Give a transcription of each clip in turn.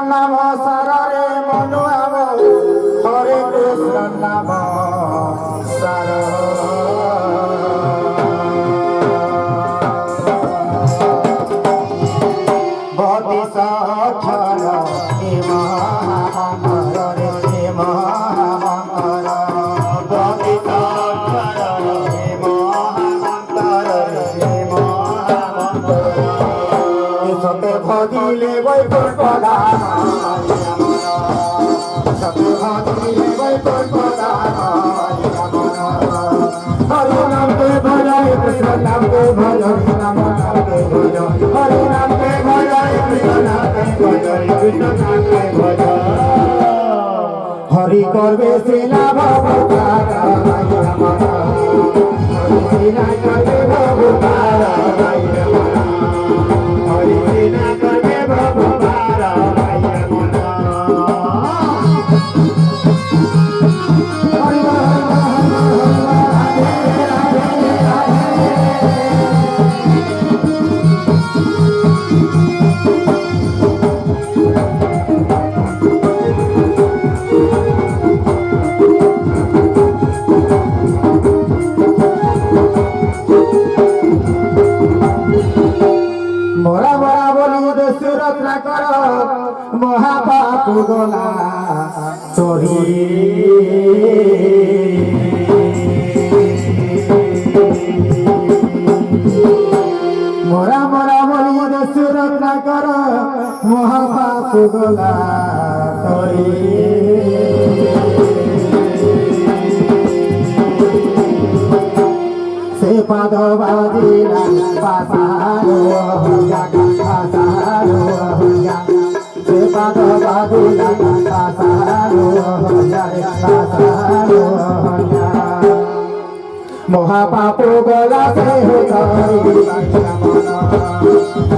নাম সারে মনুয়া হরে কৃষ্ণ নাম সার বদি সখর হে মহামঙ্গল হে মহামঙ্গল বদি সখর হে মহামঙ্গল হে মহামঙ্গল সতে ভজিলে বৈকুণ্ঠ ধাম সতে ভজিলে বৈকুণ্ঠ ধাম হরে নাম কে ভজ কৃষ্ণ নাম কে ভজ নাম কে ভজ হরে নাম কে ভজ কৃষ্ণ নাম কে ভজ কৃষ্ণ নাম কে ভজ হরি করবে সেনা ভবতারা হরি সেনা করবে ভবতারা হরি সেনা করবে ভবতারা মোরা মোরা বলি দোষরত না কর মহাপাপ গোলা চোরি মোরা মোরা বলি দোষরত না কর মহাপাপ গোলা চোরি से पादो बाजीला पासारो होया पासारो होया से पादो बाजीला पासारो होया पासारो होया महापापु गोला से हो तारी बाईया मना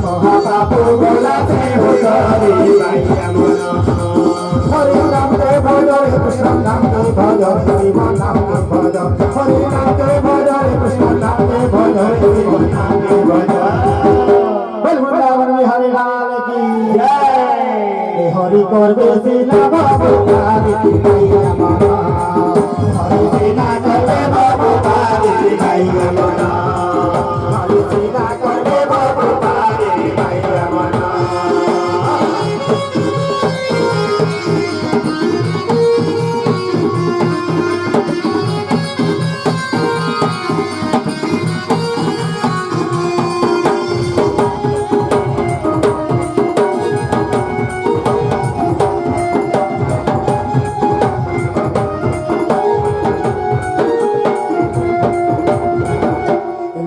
महापापु गोला से हो तारी बाईया मना हरे नाम के भज कृष्ण नाम के भज शिव नाम के भज हरे नाम के भज कृष्ण नाम के भज शिव नाम के भज बोल वृंदावन बिहारी लाल की जय हरि करबे सीना बाबू तारी मैया मना हरि सीना करबे बाबू तारी मैया मना हरि सीना करबे बाबू तारी मैया मना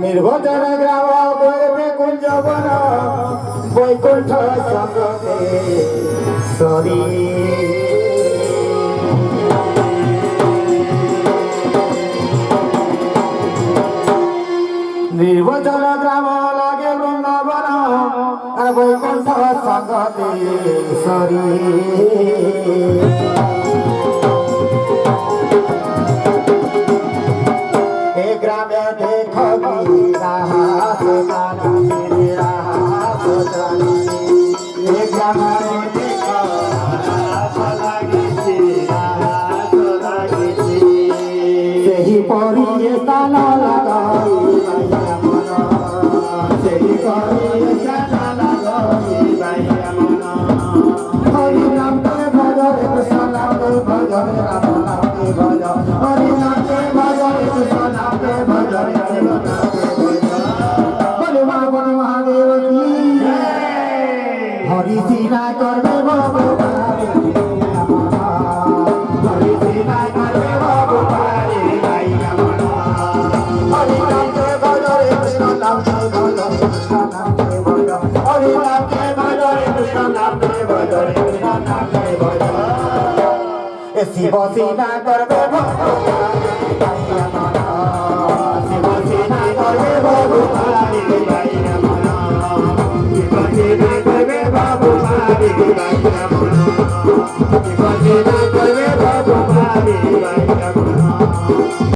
निर्भजन ग्राम बलवे कुंजवन वैकुंठ संगते सरी निर्भजन ग्राम लागे वृंदावन वैकुंठ संगते सरी ग्रामे देखी रहा सुनानी रहा सुनानी ग्रामे देखो सही परी स्थान लगाई मैया मना सही परी स्थान लगाई मैया मना हरि नाम के भज कृष्ण नाम के भज राम नाम के भज हरि नाम के भज कृष्ण नाम के भज शिव नाम के भज बोले महादेव की हरि सीना करबे बाबू तारी हरि सीना करबे बाबू तारी मैया मना নাম নেব জয় কৃষ্ণ নাম নেব জয় শিব সিনা করবে ভগবান